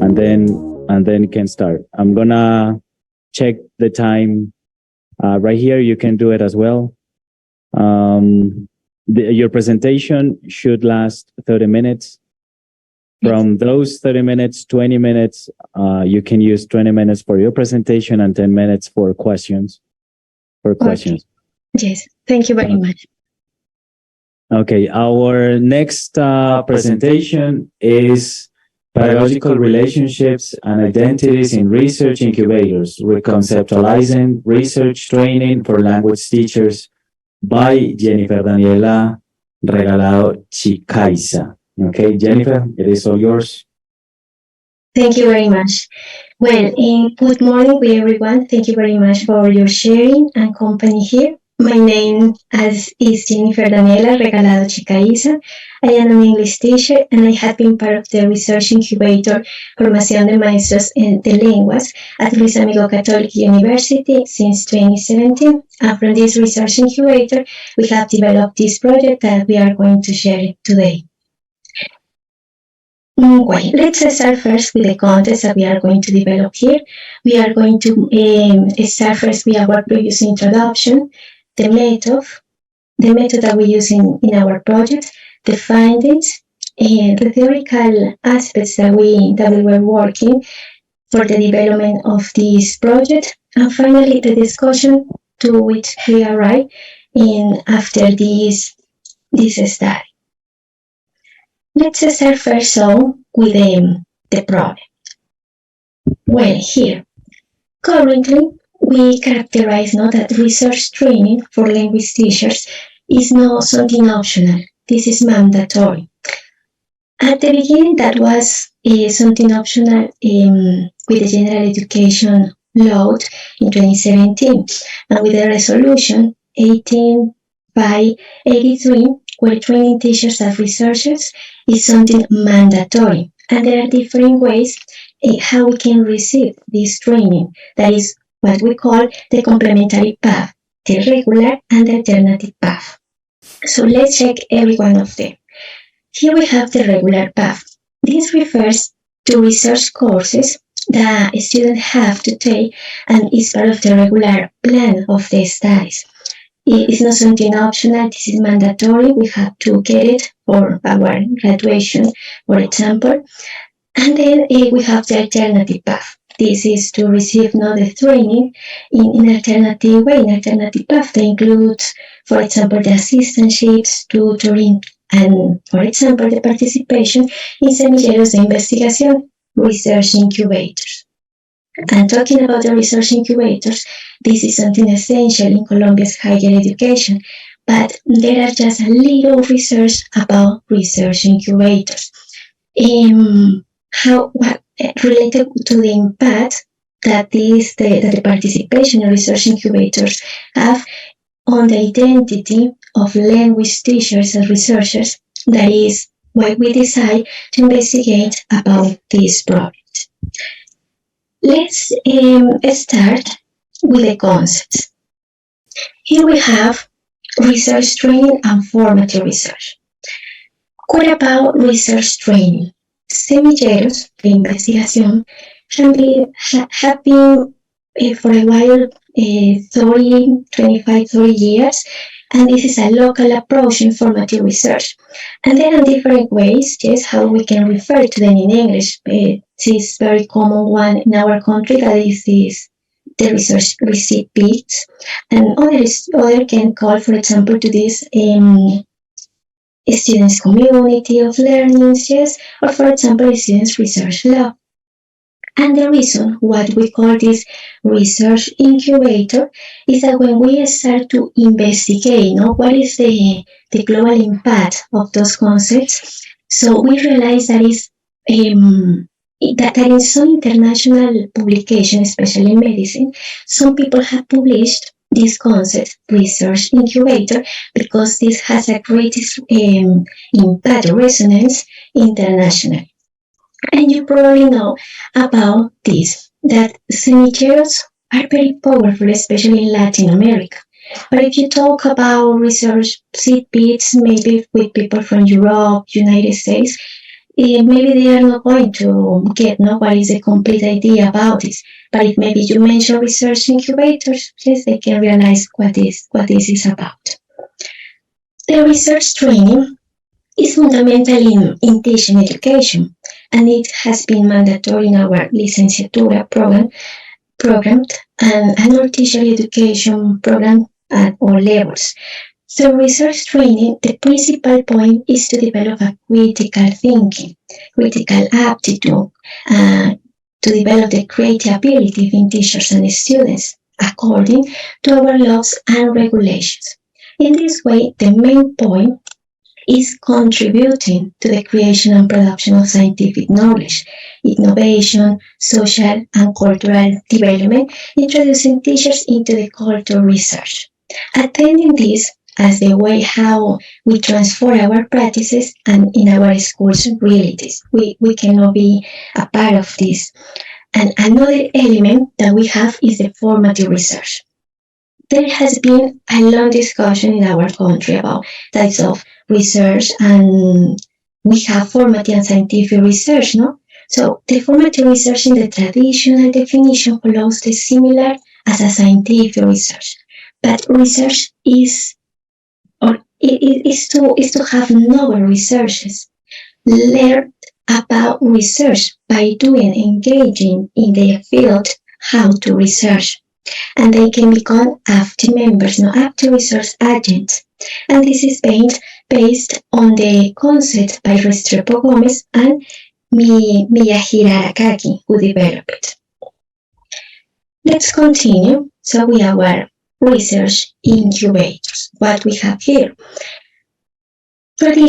and then can start. I'm gonna check the time right here. You can do it as well. Your presentation should last 30 minutes. From those 30 minutes, 20 minutes, you can use 20 minutes for your presentation and 10 minutes for questions. Okay. Yes, thank you very much. Okay, our next presentation is Pedagogical Relationships and Identities in Research Incubators, Reconceptualizing Research Training for Language Teachers by Jennifer Daniela Regalado Chicaiza. Okay, Jennifer, it is all yours. Thank you very much. Well, good morning, everyone. Thank you very much for your sharing and company here. My name is Jennifer Daniela Regalado Chicaiza. I am an English teacher and I have been part of the research incubator Formación de Maestros de Lenguas at Luis Amigo Catholic University since 2017. And from this research incubator, we have developed this project that we are going to share today. Well, let's start first with the context that we are going to develop here. We are going to start first with our previous introduction, the method that we use in our project, the findings, and the theoretical aspects that we were working for the development of this project, and finally the discussion to which we arrive in after this study. Let's start first with the problem. Well, here, currently, we characterize that research training for language teachers is not something optional. This is mandatory. At the beginning, that was something optional with the General Education Law in 2017, and with the resolution 18/83, where training teachers as researchers is something mandatory. And there are different ways how we can receive this training. That is what we call the complementary path, the regular and the alternative path. So let's check every one of them. Here we have the regular path. This refers to research courses that students have to take and is part of the regular plan of the studies. It is not something optional, this is mandatory. We have to get it for our graduation, for example. And then we have the alternative path. This is to receive the training in alternative way, in alternative path. That includes, for example, the assistantships, tutoring, and, for example, the participation in Seminarios de Investigación, research incubators. And talking about the research incubators, this is something essential in Colombia's higher education, but there are just a little research about research incubators. Related to the impact that the participation in research incubators have on the identity of language teachers and researchers, that is why we decide to investigate about this project. Let's start with the concepts. Here we have research training and formative research. What about research training? Semilleros de investigación have been for a while 25-30 years, and this is a local approach in formative research. And there are different ways, yes, how we can refer to them in English. This is very common one in our country, that is the research recipients, and other can call, for example, to this students' community of learning, yes, or for example, students' research lab. And the reason what we call this research incubator is that when we start to investigate, what is the global impact of those concepts, so we realize that that in some international publications, especially in medicine, some people have published this concept, research incubator, because this has a great impact, resonance internationally. And you probably know about this, that semilleros are very powerful, especially in Latin America. But if you talk about research seed pits, maybe with people from Europe, United States, maybe they are not going to get what is the complete idea about this. But if maybe you mention research incubators, yes, they can realize what this is about. The research training is fundamental in teaching education, and it has been mandatory in our licenciatura program and our teacher education program at all levels. So research training, the principal point is to develop a critical thinking, critical aptitude, to develop the creative ability in teachers and students according to our laws and regulations. In this way, the main point is contributing to the creation and production of scientific knowledge, innovation, social and cultural development, introducing teachers into the cultural research. Attending this as the way how we transform our practices and in our schools realities. We cannot be a part of this. And another element that we have is the formative research. There has been a long discussion in our country about types of research, and we have formative and scientific research, no? So the formative research in the traditional definition follows the similar as a scientific research. But research is to have novel researches, learn about research by doing, engaging in the field, how to research. And they can become active members, active research agents. And this is based on the concept by Restrepo Gomez and Miyahira Arakaki, who developed it. Let's continue. So we have our research incubators. What we have here. Talking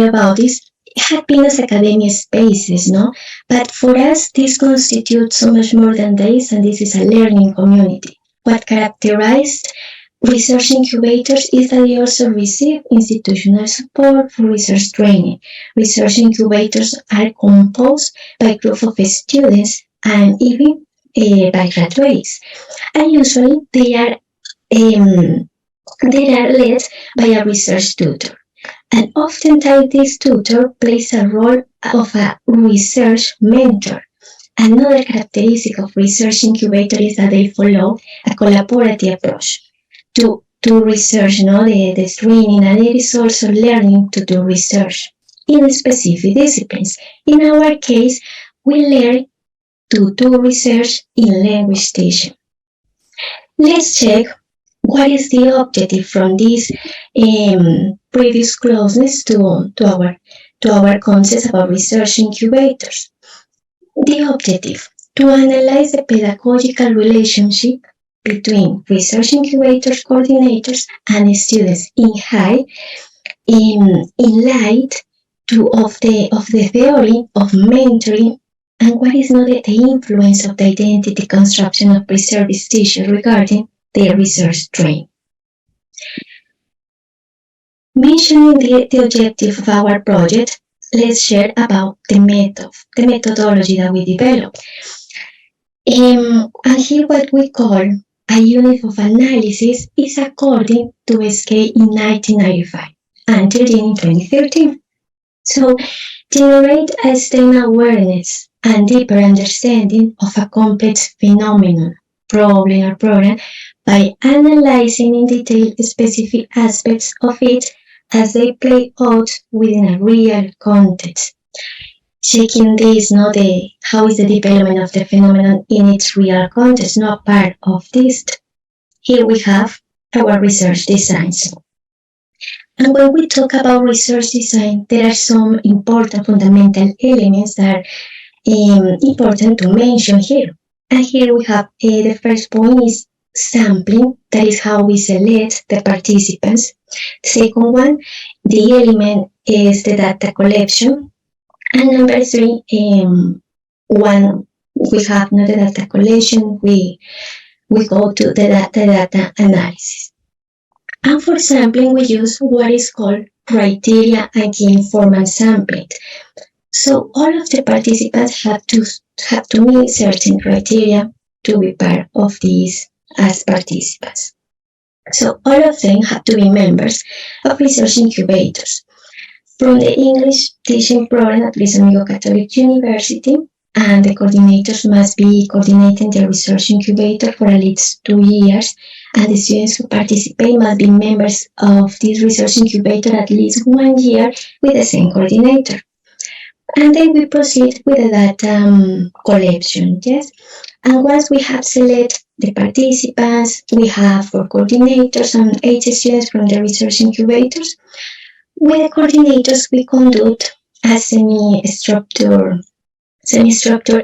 about this, had been as academic spaces, no? But for us, this constitutes so much more than this, and this is a learning community. What characterized research incubators is that they also receive institutional support for research training. Research incubators are composed by a group of students and even by graduates, and usually they are led by a research tutor. And oftentimes this tutor plays a role of a research mentor. Another characteristic of research incubator is that they follow a collaborative approach to research, the training, and it is also learning to do research in specific disciplines. In our case, we learn to do research in language teaching. Let's check what is the objective from this previous closeness to our concepts about research incubators. The objective, to analyze the pedagogical relationship between research incubators coordinators and students in light of the theory of mentoring and what is not the influence of the identity construction of pre-service teachers regarding their research training. Mentioning the objective of our project, let's share about the methodology that we developed. And here what we call a unit of analysis is according to scale in 1995 until in 2013. So, generate a STEM awareness and deeper understanding of a complex phenomenon, problem or program by analyzing in detail specific aspects of it as they play out within a real context. Checking this, how is the development of the phenomenon in its real context, not part of this. Here we have our research designs. And when we talk about research design, there are some important fundamental elements that are important to mention here. And here we have the first point is sampling, that is how we select the participants. The second one, the element is the data collection. And number three, when we have not the data collection, we go to the data analysis. And for sampling, we use what is called criteria and key informant sampling. So all of the participants have to meet certain criteria to be part of these as participants. So all of them have to be members of research incubators. from the English teaching program at Luis Amigo Catholic University, and the coordinators must be coordinating the research incubator for at least 2 years, and the students who participate must be members of this research incubator at least 1 year with the same coordinator. And then we proceed with the data collection, yes? And once we have selected the participants, we have 4 coordinators and 8 students from the research incubators. With the coordinators, we conduct a semi-structured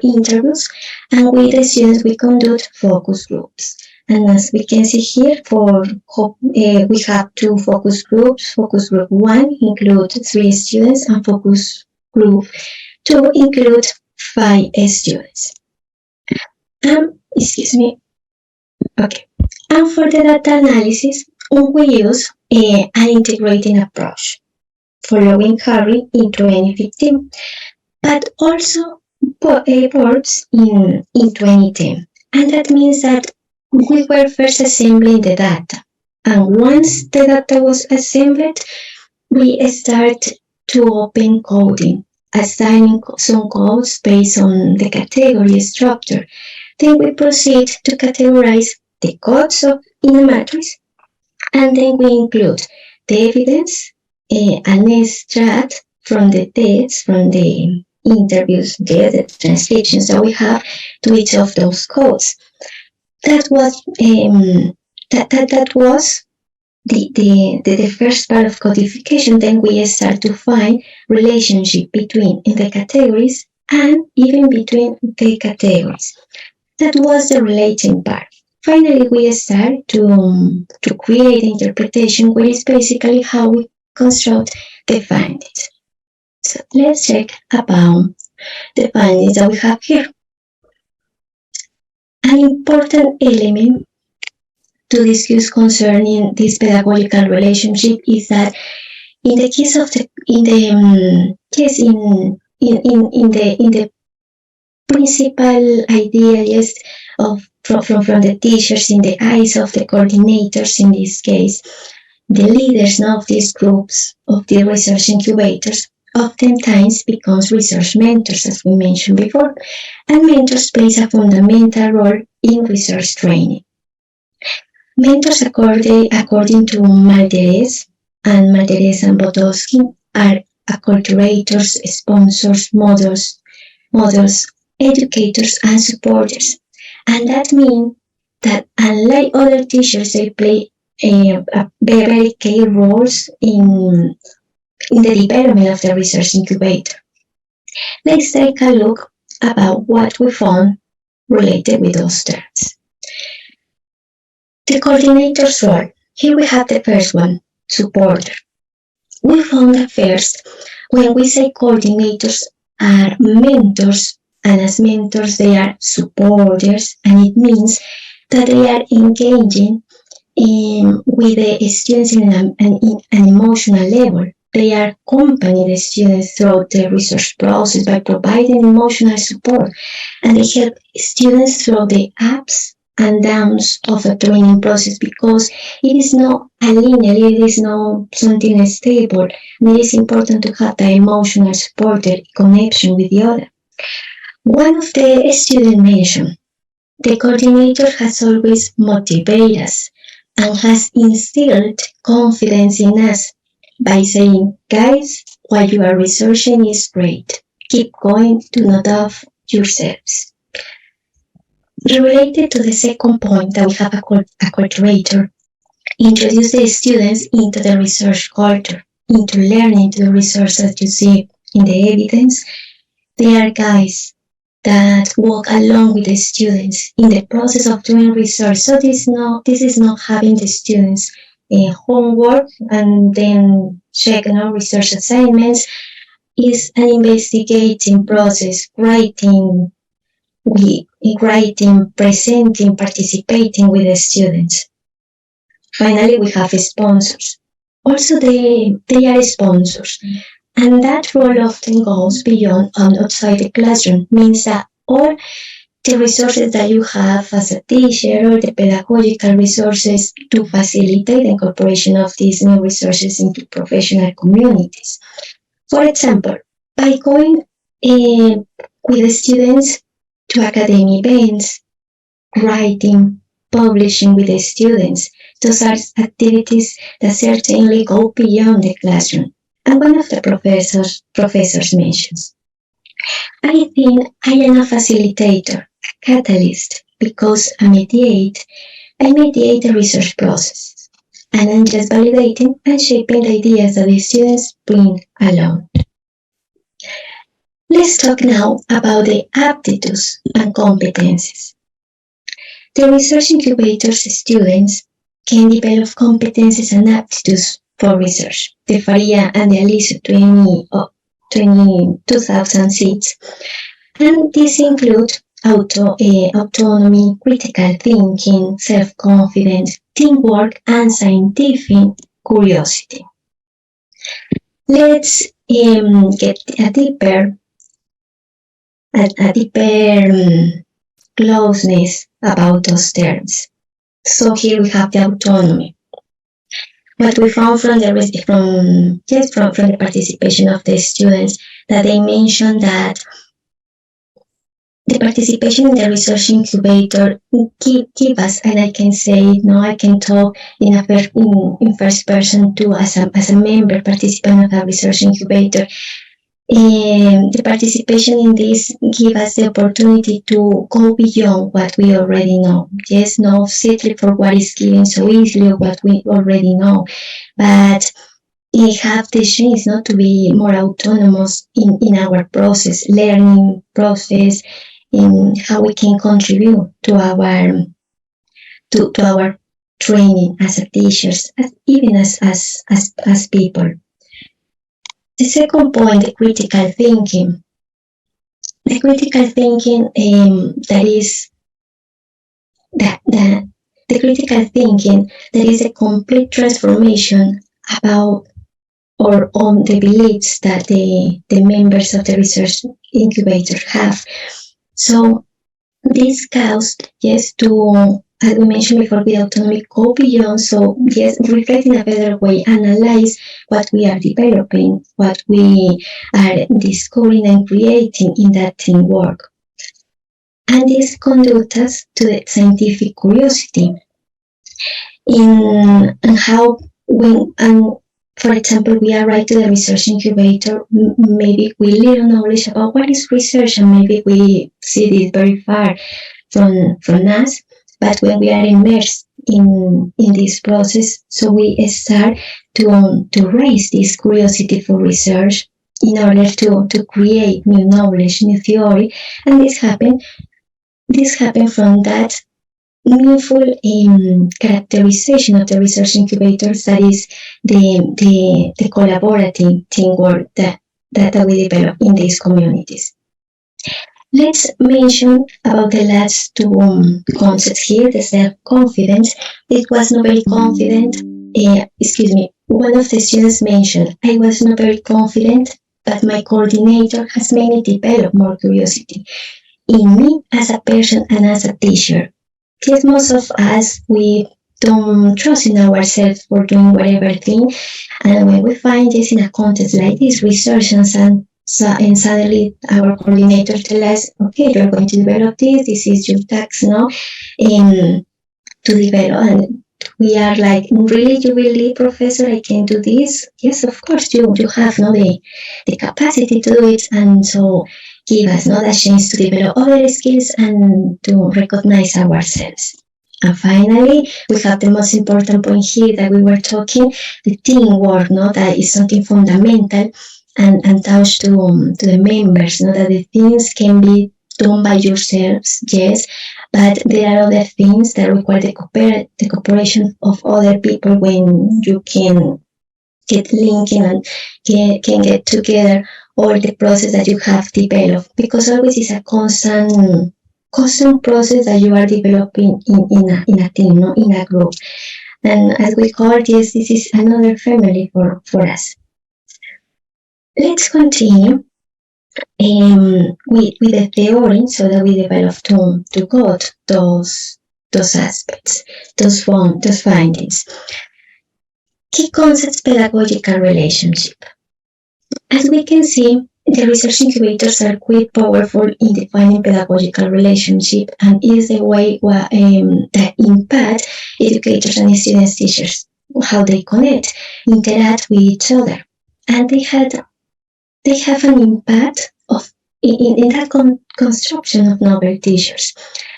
interviews, and with the students, we conduct focus groups. And as we can see here, we have 2 focus groups. Focus group 1 includes 3 students, and focus group 2 includes 5 students. Excuse me. Okay. And for the data analysis, we use an integrating approach, following Harry in 2015, but also works in 2010. And that means that we were first assembling the data. And once the data was assembled, we start to open coding, assigning some codes based on the category structure. Then we proceed to categorize the codes in a matrix, and then we include the evidence, an extract from the text, from the interviews, the transcriptions that we have to each of those codes. That was the first part of codification. Then we start to find relationship between the categories and even between the categories. That was the relating part. Finally, we start to create interpretation, which is basically how we construct the findings. So let's check about the findings that we have here. An important element to discuss concerning this pedagogical relationship is that in the case of the principal idea, yes, from the teachers, in the eyes of the coordinators, in this case, the leaders of these groups, of the research incubators, oftentimes becomes research mentors, as we mentioned before, and mentors plays a fundamental role in research training. Mentors, according to Malderes and Botowski, are acculturators, sponsors, models, educators, and supporters. And that means that unlike other teachers, they play very key roles in the development of the research incubator. Let's take a look about what we found related with those terms. The coordinator's role. Here we have the first one, supporter. We found that first, when we say coordinators are mentors, and as mentors they are supporters, and it means that they are engaging with the students in an emotional level. They are accompanying the students throughout the research process by providing emotional support, and they help students through the ups and downs of a training process, because it is not a linear, it is not something stable, and it is important to have the emotional support, the connection with the other. One of the students mentioned, the coordinator has always motivated us and has instilled confidence in us by saying, guys, what you are researching is great. Keep going, do not doubt yourselves. Related to the second point that we have a culturator, introduce the students into the research culture, into learning the research that you see in the evidence. They are guys that walk along with the students in the process of doing research. So this is not having the students homework and then check research assignments. Is an investigating process, writing, presenting, participating with the students. Finally, we have sponsors. Also, they are sponsors. And that role often goes beyond and outside the classroom, means that all the resources that you have as a teacher, or the pedagogical resources to facilitate the incorporation of these new resources into professional communities. For example, by going with the students to academic events, writing, publishing with the students, those are activities that certainly go beyond the classroom. And one of the professors mentions, I think I am a facilitator, a catalyst, because I mediate the research process, and I'm just validating and shaping the ideas that the students bring along. Let's talk now about the aptitudes and competencies. The research incubator's students can develop competencies and aptitudes for research. The Faria and the Alice 2006, and these include autonomy, critical thinking, self-confidence, teamwork, and scientific curiosity. Let's get a deeper closeness about those terms. So here we have the autonomy. What we found from the participation of the students, that they mentioned that the participation in the research incubator give us, and I can say, I can talk in first person too, as a member participant of a research incubator. The participation in this give us the opportunity to go beyond what we already know. Yes, not settle for what is given so easily or what we already know, but we have the chance not to be more autonomous in our learning process, in how we can contribute to our training as a teachers, even as people. The second point, the critical thinking. The critical thinking that is a complete transformation about or on the beliefs that the members of the research incubator have. So this caused, yes, to, as we mentioned before, with autonomy, go beyond. So yes, reflect in a better way, analyze what we are developing, what we are discovering and creating in that teamwork. And this conduct us to the scientific curiosity in how for example, we arrive to the research incubator, maybe we little knowledge about what is research, and maybe we see this very far from us. But when we are immersed in this process, so we start to raise this curiosity for research in order to create new knowledge, new theory, and this happened from that meaningful characterization of the research incubators, that is the collaborative teamwork that we develop in these communities. Let's mention about the last two concepts here, the self-confidence. It was not very confident. One of the students mentioned, I was not very confident, but my coordinator has made me develop more curiosity in me as a person and as a teacher. Because most of us, we don't trust in ourselves for doing whatever thing, and when we find this in a context like this, research, and suddenly our coordinator tells us, okay, you're going to develop this is your task now, to develop, and we are like, really, you believe, professor, I can do this? Yes, of course, you have the capacity to do it, and so give us the chance to develop other skills and to recognize ourselves. And finally, we have the most important point here that we were talking, the teamwork, that is something fundamental and touch to the members, that the things can be done by yourselves, yes, but there are other things that require the cooperation of other people when you can get linking and can get together all the process that you have developed, because always is a constant process that you are developing in a team, in a group. And as we call it, yes, this is another family for us. Let's continue with the theory, so that we develop to got those aspects, those findings. Key concepts, pedagogical relationship. As we can see, the research incubators are quite powerful in defining pedagogical relationship and is the way that impact educators and students, teachers, how they connect, interact with each other, and they have an impact of in that construction of novel teachers,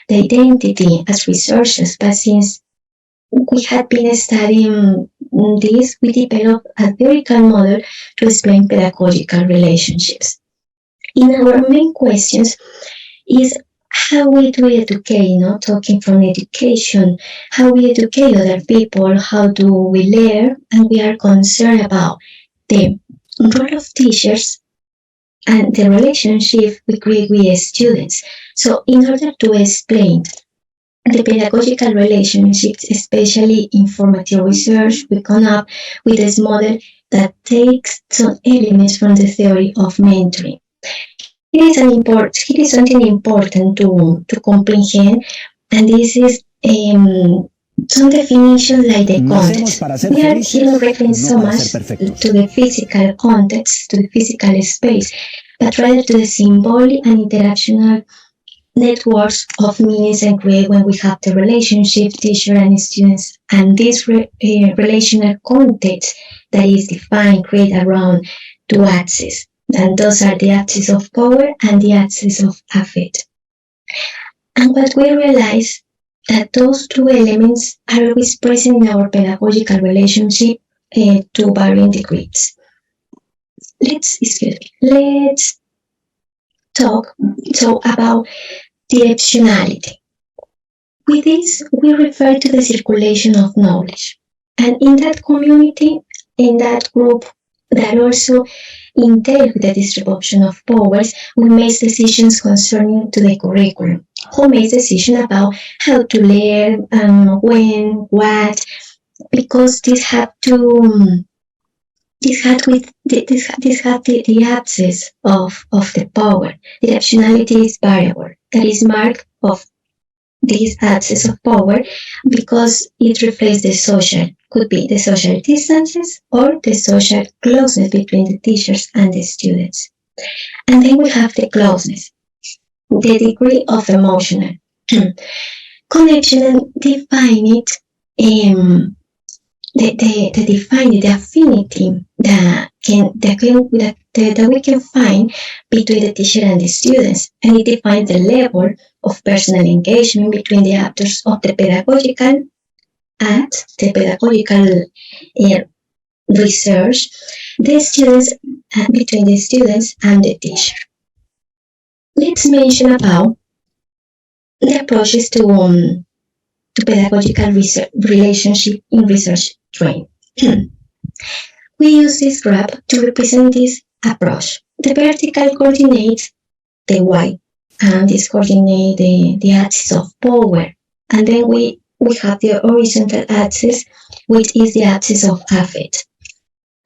the identity as researchers. But since we had been studying this, we developed a theoretical model to explain pedagogical relationships. In our main questions is how we do educate, talking from education, how we educate other people, how do we learn, and we are concerned about the role of teachers and the relationship we create with students. So in order to explain the pedagogical relationships, especially in formative research, we come up with this model that takes some elements from the theory of mentoring. It is something important to comprehend, and this is some definitions like the context. We are here referring so much to the physical context, to the physical space, but rather to the symbolic and interactional networks of meanings and create when we have the relationship teacher and students, and this relational context that is defined, create around two axes, and those are the axis of power and the axis of affect. And what we realize that those two elements are always present in our pedagogical relationship to varying degrees. Let's talk about directionality. With this, we refer to the circulation of knowledge. And in that community, in that group that also entail the distribution of powers, we make decisions concerning to the curriculum. Who makes decisions about how to learn, when, what, because this have the axis of the power. Directionality is variable. That is marked of this axis of power because it reflects the social, could be the social distances or the social closeness between the teachers and the students. And then we have the closeness, the degree of emotional connection, and define it, the affinity that we can find between the teacher and the students, and it defines the level of personal engagement between the actors of the pedagogical research, the students, between the students and the teacher. Let's mention about the approaches to pedagogical relationship in research training. We use this graph to represent this approach. The vertical coordinates the Y, and this coordinates the axis of power. And then we have the horizontal axis, which is the axis of affect.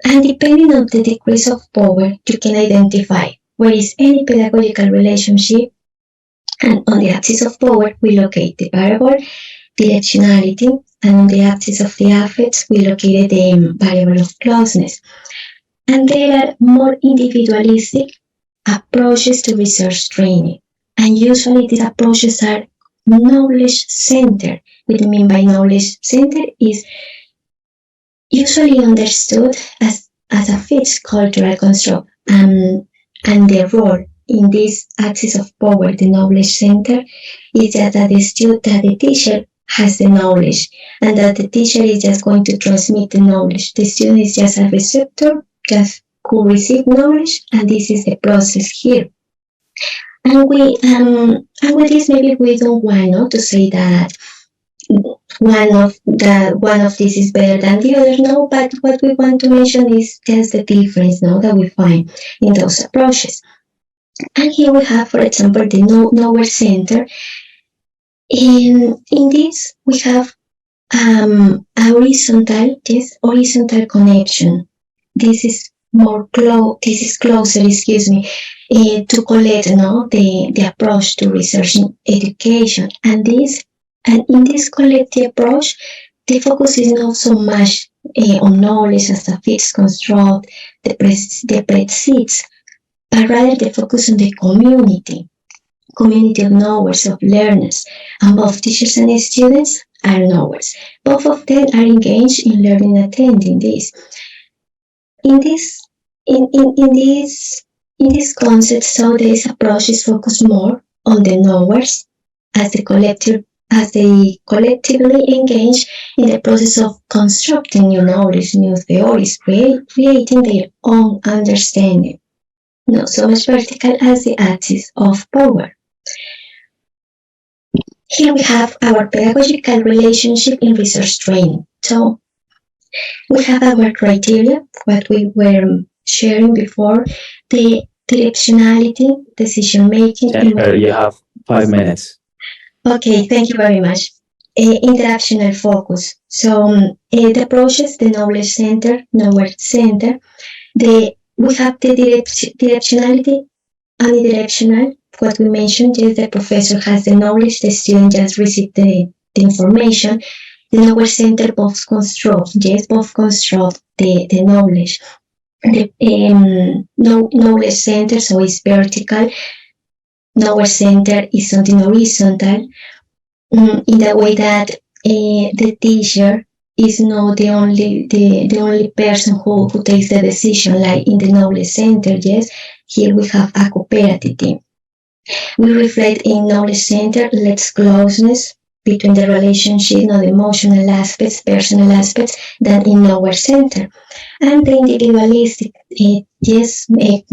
And depending on the degrees of power, you can identify where is any pedagogical relationship. And on the axis of power, we locate the variable directionality, and on the axis of the affects, we located the variable of closeness. And there are more individualistic approaches to research training. And usually these approaches are knowledge-centered. What I mean by knowledge-centered is usually understood as a fixed cultural construct. And the role in this axis of power, the knowledge center, is that the teacher has the knowledge, and that the teacher is just going to transmit the knowledge. The student is just a receptor, just who receive knowledge, and this is the process here. And with this, maybe we don't want to say that one of this is better than the other. No, but what we want to mention is just the difference that we find in those approaches. And here we have, for example, the knowledge center. In this, we have a horizontal connection. This is closer, to collect the approach to research in education. And in this collective approach, the focus is not so much on knowledge as a fixed construct that precedes, but rather the focus on the community of knowers, of learners, and both teachers and students are knowers. Both of them are engaged in learning and attending this. In this concept, so this approach is focused more on the knowers as they collectively engage in the process of constructing new knowledge, new theories, creating their own understanding. Not so much vertical as the axis of power. Here we have our pedagogical relationship in research training. So we have our criteria, what we were sharing before, the directionality, decision making. You have 5 minutes. Okay, thank you very much. Interactional focus. So the approaches, the knowledge center, knowledge center. We have the directionality, unidirectional. What we mentioned is the professor has the knowledge, the student just receives the information. The knowledge center both construct the knowledge. The knowledge center, so it's vertical. Knowledge center is something horizontal, in the way that the teacher is not the only person who takes the decision, like in the knowledge center. Yes, here we have a cooperative team. We reflect in knowledge center less closeness between the relationship, not emotional aspects, personal aspects, than in knowledge center. And the individualistic,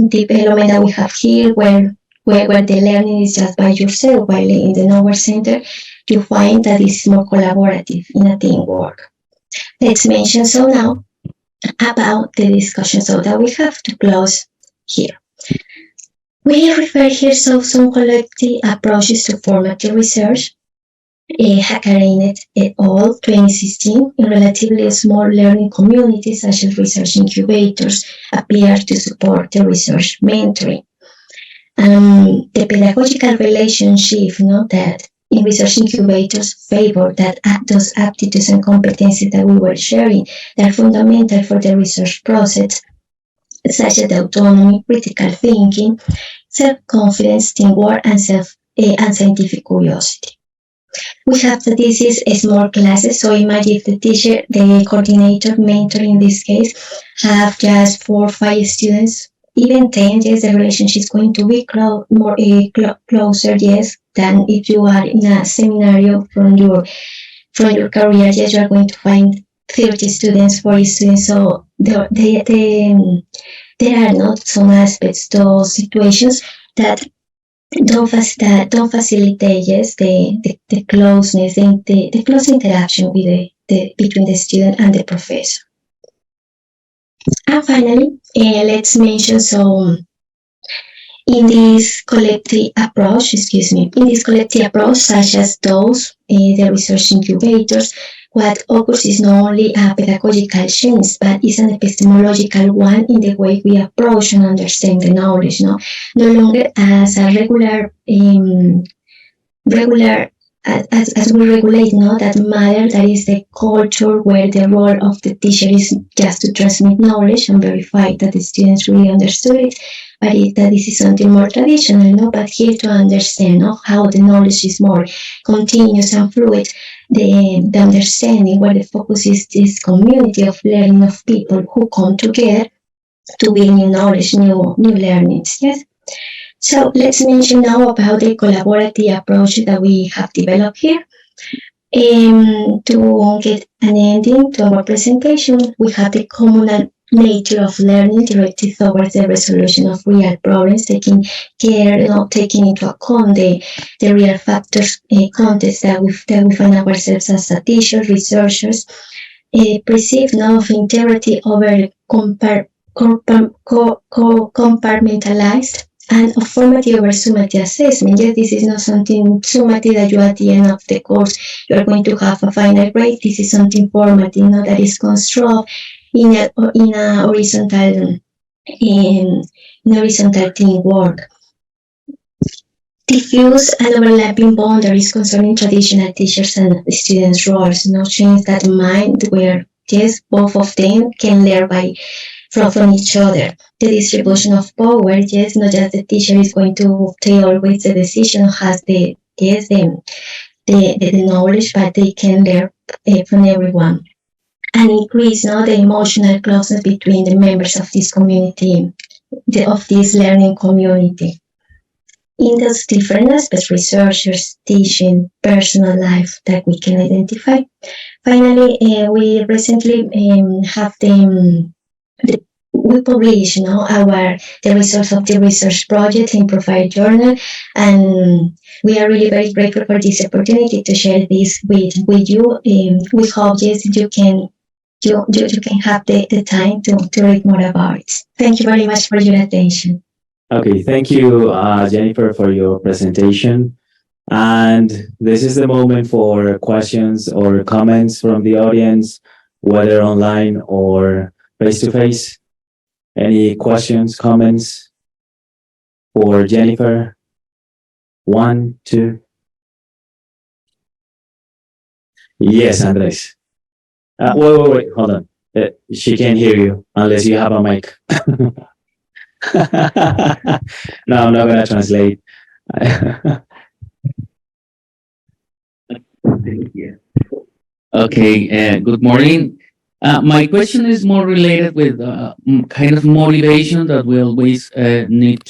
development that we have here, where the learning is just by yourself, while in the knowledge center, you find that it's more collaborative in a teamwork. Let's mention so now about the discussion so that we have to close here. We refer here some collective approaches to formative research. Hakarenet et al. 2016, in relatively small learning communities such as research incubators, appear to support the research mentoring. The pedagogical relationship, that in research incubators favor that those aptitudes and competencies that we were sharing that are fundamental for the research process, such as the autonomy, critical thinking, self-confidence, teamwork, and scientific curiosity. We have that this is small classes, so imagine if the teacher, the coordinator, mentor in this case, have just 4 or 5 students, even 10, yes, the relationship is going to be closer, yes, than if you are in a scenario from your career. Yes, you are going to find 30 students, 40 students, so there are not some aspects, those situations that don't facilitate, yes, the closeness, the close interaction with between the student and the professor. And finally, let's mention in this collective approach, such as those, the research incubators, what occurs is not only a pedagogical change, but is an epistemological one in the way we approach and understand the knowledge. No longer as a regular as we regulate, that matter, that is the culture where the role of the teacher is just to transmit knowledge and verify that the students really understood it, but that this is something more traditional, but here to understand how the knowledge is more continuous and fluid, the understanding where the focus is this community of learning of people who come together to build new knowledge, new learnings, yes? So let's mention now about the collaborative approach that we have developed here. To get an ending to our presentation, we have the communal nature of learning directed towards the resolution of real problems, taking into account the real factors, context that we find ourselves as a teacher, researchers, perceive of integrity over compartmentalized, and of formative over summative assessment. Yes, this is not something summative that you at the end of the course you are going to have a final grade. This is something formative, that is constructed in a horizontal teamwork. Diffuse and overlapping boundaries concerning traditional teachers and students' roles. No change that mind where yes, both of them can learn from each other. The distribution of power, yes, not just the teacher is going to take always the decision, has the yes the knowledge, but they can learn from everyone and increase the emotional closeness between the members of this community, of this learning community. In those different aspects, researchers, teaching, personal life that we can identify. Finally, we recently have we publish the results of the research project in Profile Journal, and we are really very grateful for this opportunity to share this with you. We hope yes you can have the time to read more about it. Thank you very much for your attention. Okay, thank you, Jennifer, for your presentation. And this is the moment for questions or comments from the audience, whether online or face to face. Any questions, comments for Jennifer? 1, 2. Yes, Andres. Wait, hold on. She can't hear you unless you have a mic. No, I'm not gonna translate. Okay, good morning. My question is more related with kind of motivation that we always need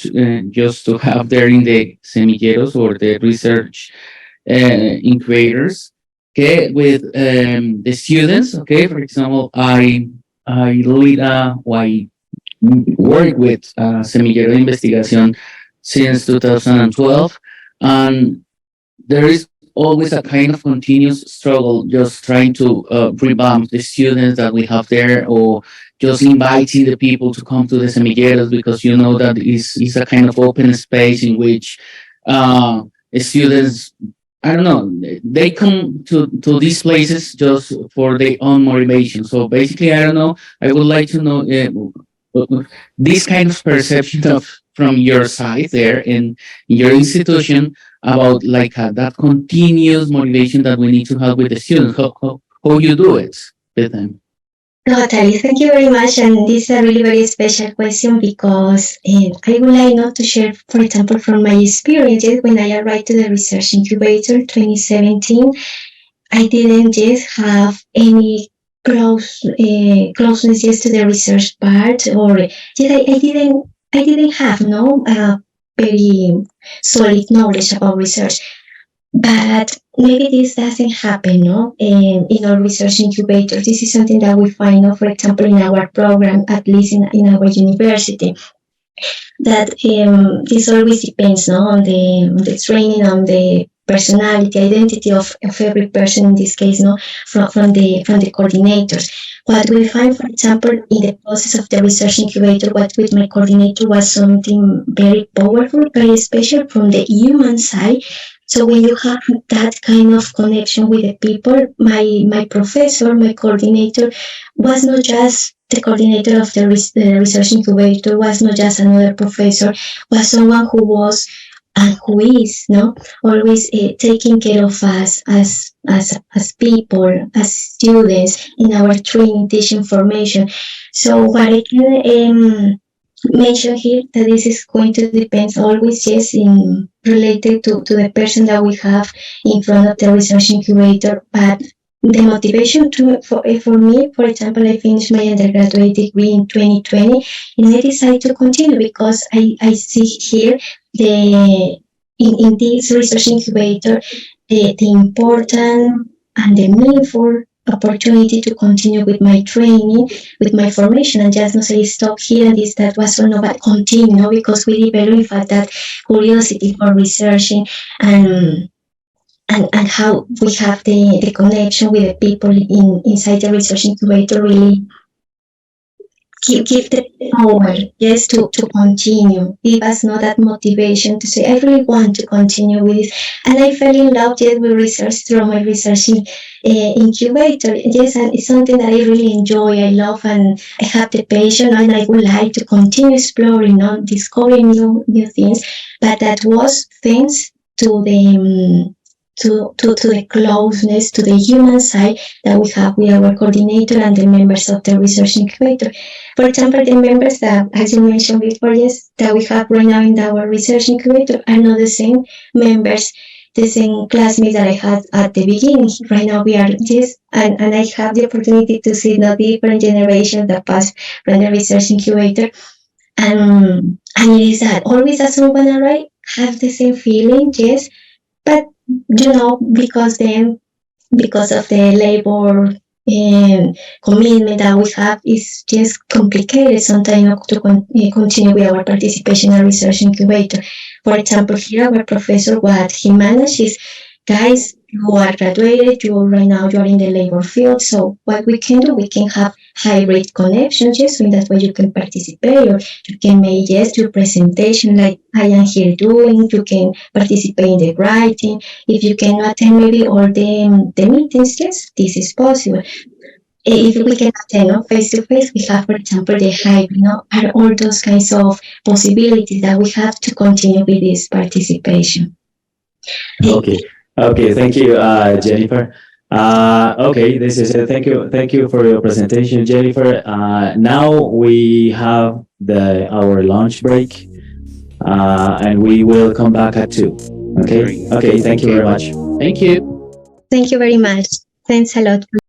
just to have there in the semilleros or the research incubators. Okay, with the students. Okay, for example, I lead I work with Semillero Investigación since 2012, and there is always a kind of continuous struggle just trying to revamp the students that we have there, or just inviting the people to come to the semilleros, because you know that is a kind of open space in which students, I don't know, they come to these places just for their own motivation. So basically, I don't know, I would like to know this kind of perception of from your side there in your institution about like that continuous motivation that we need to have with the students. How you do it with them? Totally. Thank you very much. And this is a really very special question because I would like not to share, for example, from my experiences when I arrived to the research incubator 2017. I didn't just have any closeness just to the research part, or just I didn't have very solid knowledge about research. But maybe this doesn't happen, in our research incubators. This is something that we find, for example, in our program, at least in our university, that this always depends, on the training, on the personality, identity of every person. In this case, from the coordinators. What we find, for example, in the process of the research incubator, what with my coordinator was something very powerful, very special from the human side. So when you have that kind of connection with the people, my professor, my coordinator, was not just the coordinator of the research incubator, was not just another professor, was someone who was and who is always taking care of us as people, as students in our training, teaching, formation. So what I can mention here, that this is going to depend always, yes, in related to the person that we have in front of the research incubator. But the motivation for me, for example, I finished my undergraduate degree in 2020, and I decided to continue because I see here in this research incubator the important and the meaningful opportunity to continue with my training, with my formation, and just not say stop here and this, that was all, no, but continue, because we develop in fact that curiosity for researching and how we have the connection with the people inside the research incubator really give the power, yes, to continue. Give us that motivation to say, I really want to continue with this. And I fell in love, yes, with research through my research incubator. Yes, and it's something that I really enjoy, I love, and I have the passion, and I would like to continue exploring, discovering new things. But that was thanks to the to the closeness, to the human side that we have with our coordinator and the members of the research incubator. For example, the members that, as you mentioned before, yes, that we have right now in our research incubator are not the same members, the same classmates that I had at the beginning. Right now we are just, and I have the opportunity to see the different generations that pass from the research incubator. And it is that always as someone arrive, have the same feeling, yes, but because of the labor commitment that we have, is just complicated sometimes to continue with our participation in a research incubator. For example, here our professor, what he managed is, guys, you are graduated, right now you are in the labor field, so what we can do, we can have hybrid connections, yes, so in that way you can participate, or you can make, yes, your presentation like I am here doing, you can participate in the writing. If you cannot attend maybe all the meetings, yes, this is possible. If we can attend face to face, we have, for example, the hybrid, are all those kinds of possibilities that we have to continue with this participation. Okay. Okay. Thank you, Jennifer. Okay. This is it. Thank you. Thank you for your presentation, Jennifer. Now we have our lunch break, and we will come back at 2. Okay. Okay. Thank you very much. Thank you. Thank you very much. Thanks a lot.